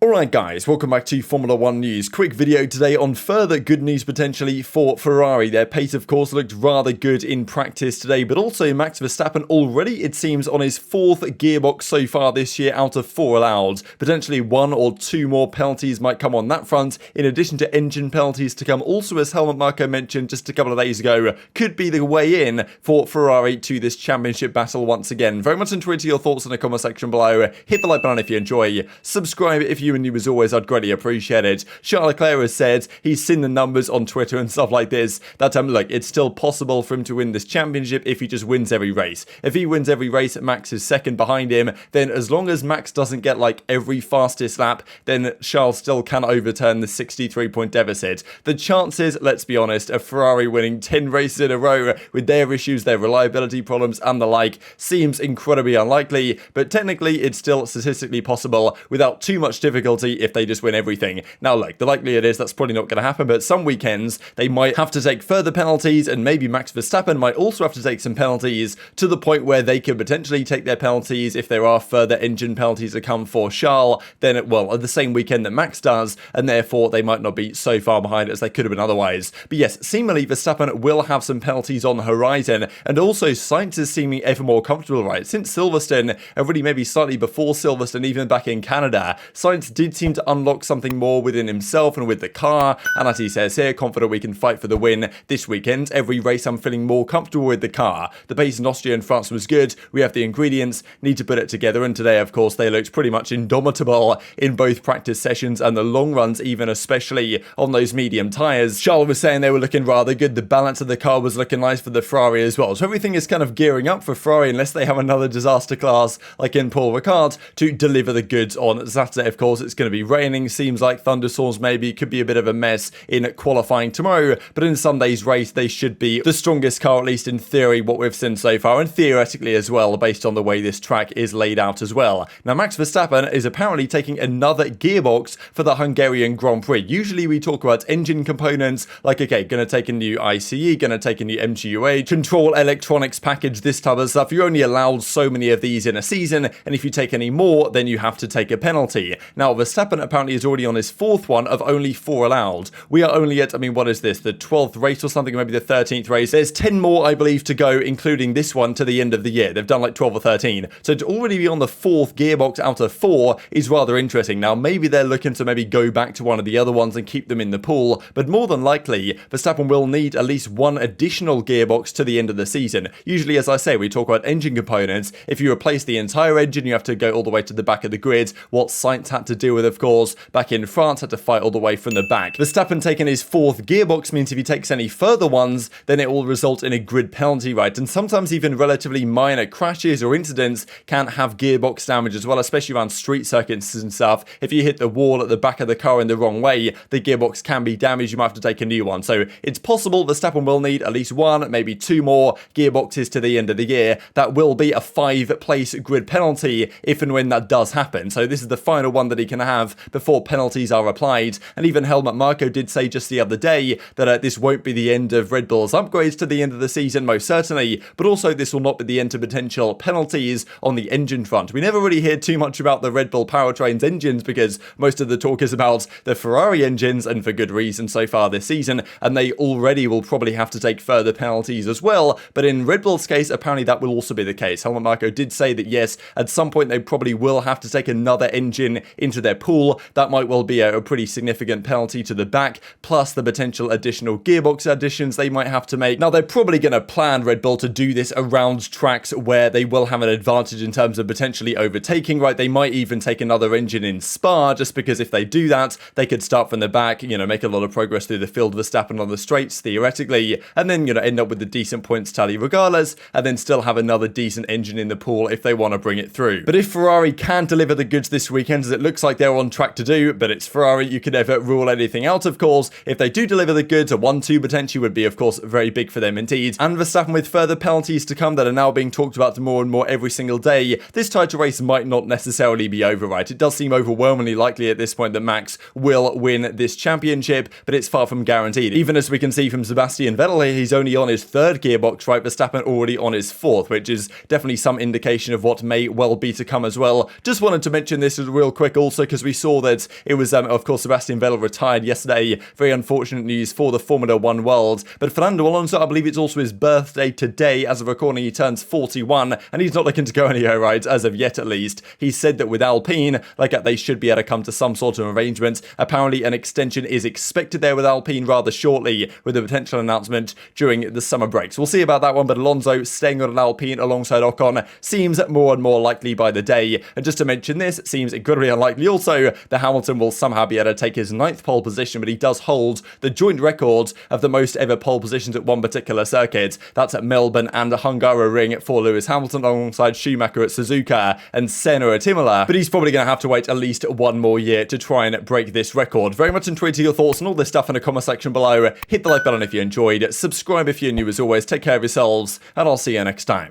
Alright guys, welcome back to Formula 1 News. Quick video today on further good news potentially for Ferrari. Their pace of course looked rather good in practice today, but also Max Verstappen already it seems on his 4th gearbox so far this year out of 4 allowed. Potentially 1 or 2 more penalties might come on that front, in addition to engine penalties to come. Also, as Helmut Marko mentioned just a couple of days ago, could be the way in for Ferrari to this championship battle once again. Very much enjoyed your thoughts in the comment section below. Hit the like button if you enjoy. Subscribe if you and you as always, I'd greatly appreciate it. Charles Leclerc has said he's seen the numbers on Twitter and stuff like this, that look, it's still possible for him to win this championship if he just wins every race. If he wins every race, Max is second behind him, then as long as Max doesn't get like every fastest lap, then Charles still can overturn the 63-point deficit. The chances, let's be honest, of Ferrari winning 10 races in a row with their issues, their reliability problems and the like, seems incredibly unlikely, but technically it's still statistically possible without too much difficulty if they just win everything. Now look, the likelihood is that's probably not going to happen, but some weekends they might have to take further penalties, and maybe Max Verstappen might also have to take some penalties to the point where they could potentially take their penalties if there are further engine penalties to come for Charles, then well, at the same weekend that Max does, and therefore they might not be so far behind as they could have been otherwise. But yes, seemingly Verstappen will have some penalties on the horizon, and also Sainz is seeming ever more comfortable, right? Since Silverstone, already maybe slightly before Silverstone, even back in Canada, Sainz did seem to unlock something more within himself and with the car, and as he says here, confident we can fight for the win this weekend. Every race I'm feeling more comfortable with the car. The pace in Austria and France was good, we have the ingredients, need to put it together, and today of course they looked pretty much indomitable in both practice sessions and the long runs, even especially on those medium tyres. Charles was saying they were looking rather good, the balance of the car was looking nice for the Ferrari as well, so everything is kind of gearing up for Ferrari unless they have another disaster class like in Paul Ricard to deliver the goods on Saturday. Of course it's going to be raining, seems like thunderstorms maybe, could be a bit of a mess in qualifying tomorrow, but in Sunday's race they should be the strongest car, at least in theory, what we've seen so far, and theoretically as well, based on the way this track is laid out as well. Now Max Verstappen is apparently taking another gearbox for the Hungarian Grand Prix. Usually we talk about engine components, like okay, gonna take a new ICE, gonna take a new MGUH, control electronics package, this type of stuff. You're only allowed so many of these in a season, and if you take any more, then you have to take a penalty. Now Verstappen apparently is already on his 4th one of only 4 allowed. We are only at, what is this, the 12th race or something, maybe the 13th race. There's 10 more, I believe, to go, including this one, to the end of the year. They've done like 12 or 13. So to already be on the 4th gearbox out of 4 is rather interesting. Now, maybe they're looking to maybe go back to one of the other ones and keep them in the pool, but more than likely, Verstappen will need at least one additional gearbox to the end of the season. Usually, as I say, we talk about engine components. If you replace the entire engine, you have to go all the way to the back of the grid. What Sainz had to deal with, of course, back in France, had to fight all the way from the back. Verstappen taking his 4th gearbox means if he takes any further ones, then it will result in a grid penalty, right? And sometimes even relatively minor crashes or incidents can have gearbox damage as well, especially around street circuits and stuff. If you hit the wall at the back of the car in the wrong way, the gearbox can be damaged. You might have to take a new one. So it's possible Verstappen will need at least 1, maybe 2 more gearboxes to the end of the year. That will be a 5-place grid penalty if and when that does happen. So this is the final one that he can have before penalties are applied. And even Helmut Marko did say just the other day that this won't be the end of Red Bull's upgrades to the end of the season, most certainly, but also this will not be the end to potential penalties on the engine front. We never really hear too much about the Red Bull powertrains engines because most of the talk is about the Ferrari engines, and for good reason so far this season, and they already will probably have to take further penalties as well. But in Red Bull's case, apparently that will also be the case. Helmut Marko did say that yes, at some point they probably will have to take another engine into their pool. That might well be a pretty significant penalty to the back, plus the potential additional gearbox additions they might have to make. Now they're probably going to plan, Red Bull, to do this around tracks where they will have an advantage in terms of potentially overtaking, right? They might even take another engine in Spa, just because if they do that, they could start from the back, make a lot of progress through the field, Verstappen on the straights, theoretically, and then, end up with a decent points tally regardless, and then still have another decent engine in the pool if they want to bring it through. But if Ferrari can deliver the goods this weekend, as it looks like they're on track to do, but it's Ferrari, you can never rule anything out, of course. If they do deliver the goods, a 1-2 potentially would be, of course, very big for them indeed. And Verstappen with further penalties to come that are now being talked about more and more every single day, this title race might not necessarily be over, right? It does seem overwhelmingly likely at this point that Max will win this championship, but it's far from guaranteed. Even as we can see from Sebastian Vettel, he's only on his 3rd gearbox, right? Verstappen already on his 4th, which is definitely some indication of what may well be to come as well. Just wanted to mention this real quick also. also because we saw that it was, of course, Sebastian Vettel retired yesterday. Very unfortunate news for the Formula 1 world. But Fernando Alonso, I believe it's also his birthday today. As of recording, he turns 41, and he's not looking to go anywhere, right, as of yet at least. He said that with Alpine, they should be able to come to some sort of arrangement. Apparently, an extension is expected there with Alpine rather shortly, with a potential announcement during the summer breaks. We'll see about that one, but Alonso staying on an Alpine alongside Ocon seems more and more likely by the day. And just to mention this, it seems incredibly unlikely also that Hamilton will somehow be able to take his 9th pole position, but he does hold the joint record of the most ever pole positions at one particular circuit. That's at Melbourne and the Hungaroring for Lewis Hamilton alongside Schumacher at Suzuka and Senna at Imola. But he's probably going to have to wait at least one more year to try and break this record. Very much enjoyed your thoughts on all this stuff in the comment section below. Hit the like button if you enjoyed. Subscribe if you're new as always. Take care of yourselves, and I'll see you next time.